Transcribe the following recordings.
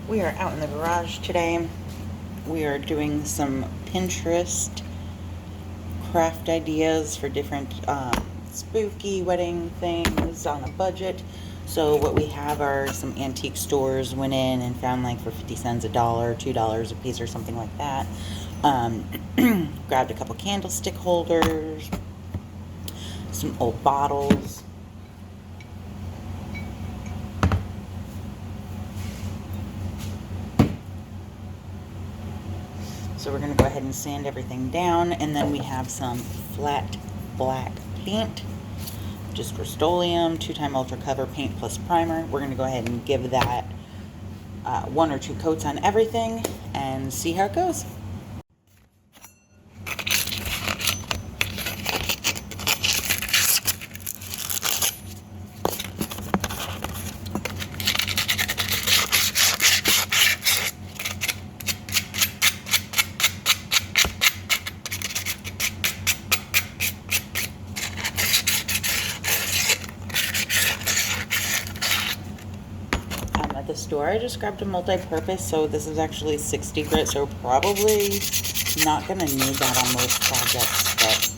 We are out in the garage today. We are doing some Pinterest craft ideas for different spooky wedding things on a budget. So what we have are some antique stores, went in and found like for 50 cents a dollar, $2 a piece or something like that. Grabbed a couple candlestick holders, some old bottles. So we're going to go ahead and sand everything down, and then we have some flat black paint, just Rust-Oleum 2-time ultra cover paint plus primer. We're going to go ahead and give that 1 or 2 coats on everything and see how it goes. At the store, I just grabbed a multi-purpose, so this is actually 60 grit, so probably not going to need that on most projects, but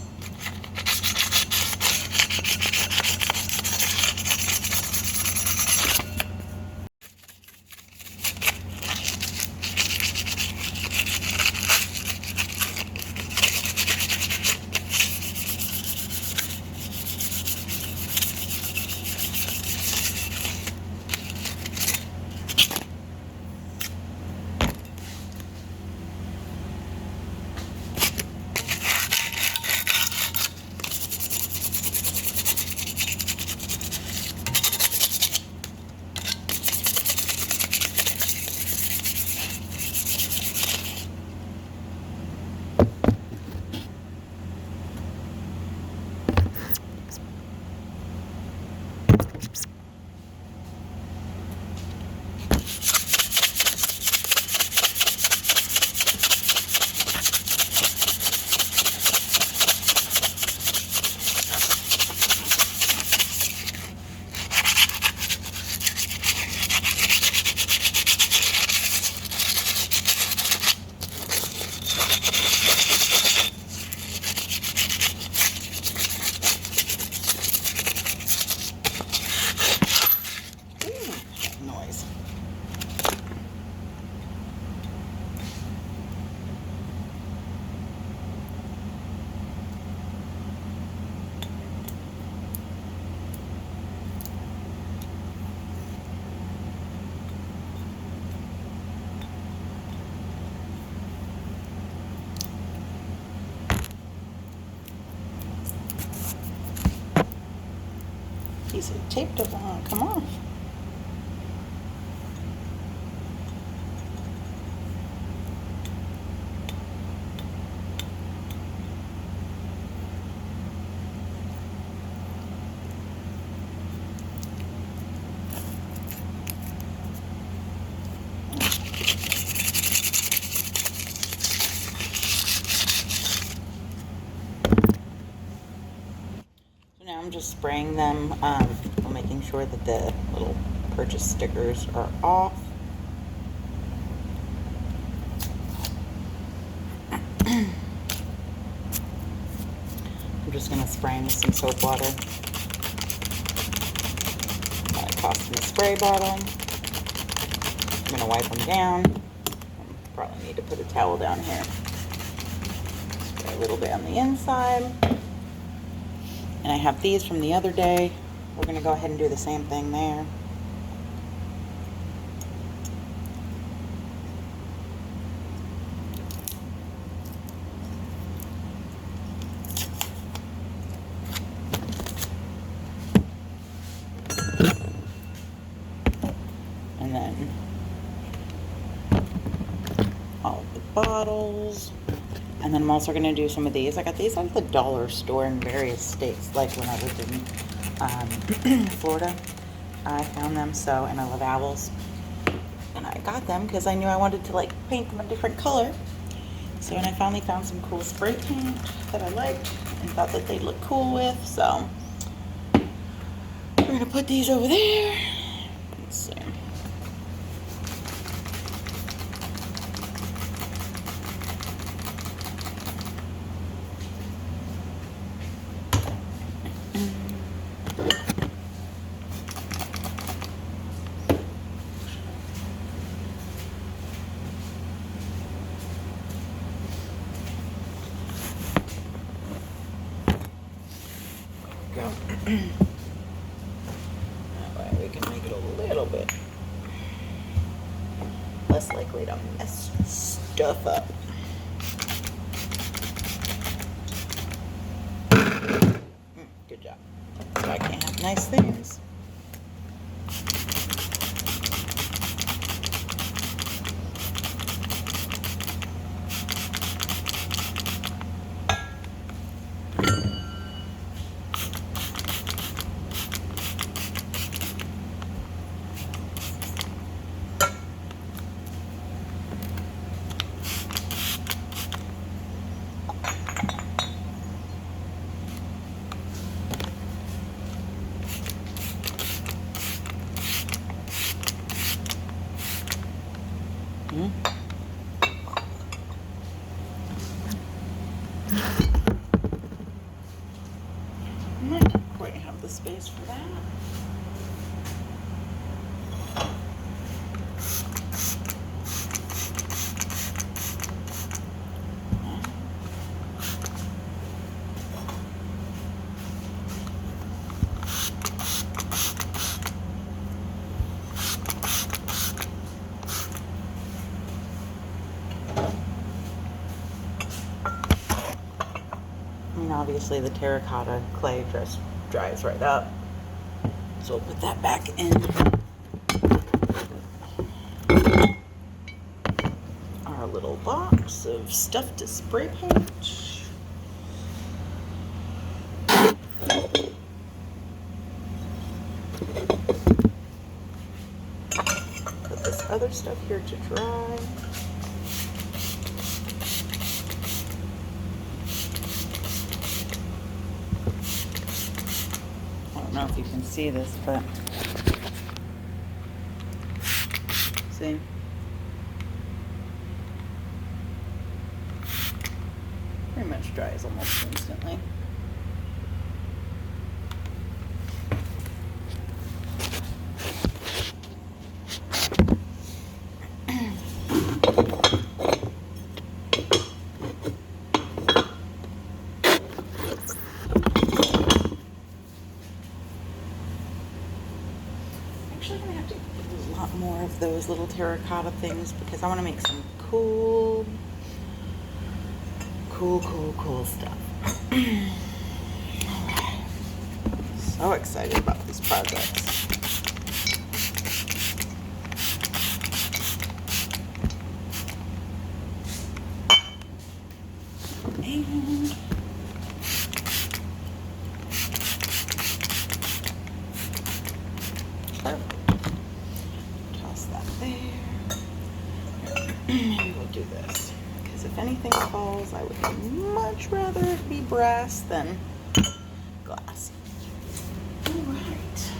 noise. Piece of tape doesn't want to come off. So now I'm just spraying them, making sure that the little purchase stickers are off. I'm just going to spray them with some soap water. Toss in the spray bottle. I'm going to wipe them down. Probably need to put a towel down here. Spray a little bit on the inside. And I have these from the other day. We're going to go ahead and do the same thing there. And then all of the bottles. And then I'm also going to do some of these. I got these at the dollar store in various states, like when I lived in Florida. I found them, so, and I love owls. And I got them because I knew I wanted to like paint them a different color. So, and I finally found some cool spray paint that I liked and thought that they'd look cool with. So, we're going to put these over there. Let's see. it. Less likely to mess stuff up. Good job. So I can have nice things. Might not quite have the space for that. I mean, obviously the terracotta clay just dries right up. So we'll put that back in our little box of stuff to spray paint. Put this other stuff here to dry. I don't know if you can see this, but see? Pretty much dries almost instantly. Actually, I'm gonna have to do a lot more of those little terracotta things because I want to make some cool stuff. So excited about these projects. And toss that there. And we'll do this. Because if anything falls, I would much rather it be brass than glass. Alright.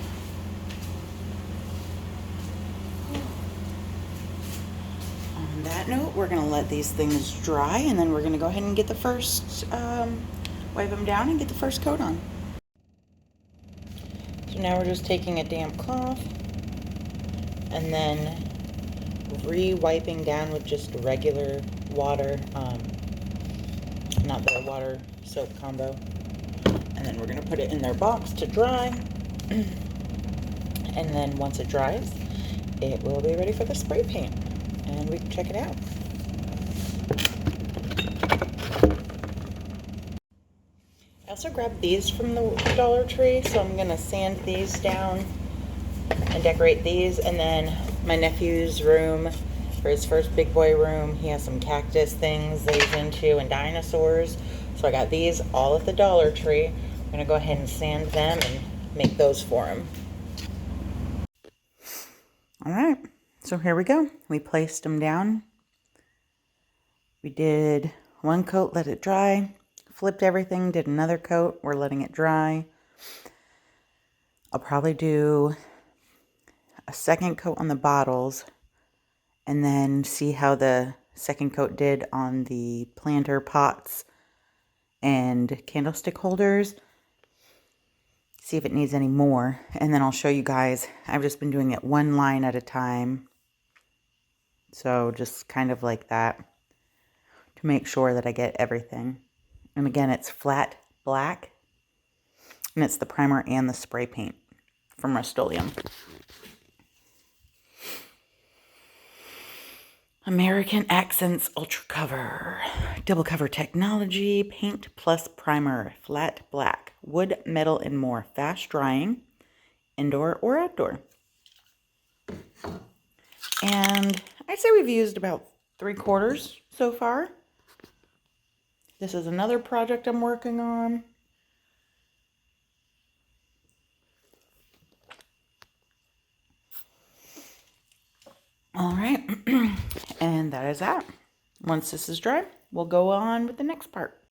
On that note, we're going to let these things dry and then we're going to go ahead and get the first, wipe them down and get the first coat on. So now we're just taking a damp cloth and then re-wiping down with just regular water, not the water soap combo. And then we're going to put it in their box to dry. And then once it dries, it will be ready for the spray paint. And we can check it out. I also grabbed these from the Dollar Tree, so I'm going to sand these down and decorate these. And then my nephew's room, for his first big boy room, he has some cactus things that he's into and dinosaurs. So I got these all at the Dollar Tree. I'm going to go ahead and sand them and make those for him. Alright, so here we go. We placed them down. We did one coat, let it dry. Flipped everything, did another coat. We're letting it dry. I'll probably do a second coat on the bottles and then see how the second coat did on the planter pots and candlestick holders. See if it needs any more. And then I'll show you guys. I've just been doing it one line at a time. So just kind of like that to make sure that I get everything. And again, it's flat black. And it's the primer and the spray paint from Rust-Oleum. American Accents Ultra Cover. Double cover technology. Paint plus primer. Flat black. Wood, metal, and more. Fast drying. Indoor or outdoor. And I'd say we've used about 3/4 so far. This is another project I'm working on. All right, and that is that. Once this is dry, we'll go on with the next part.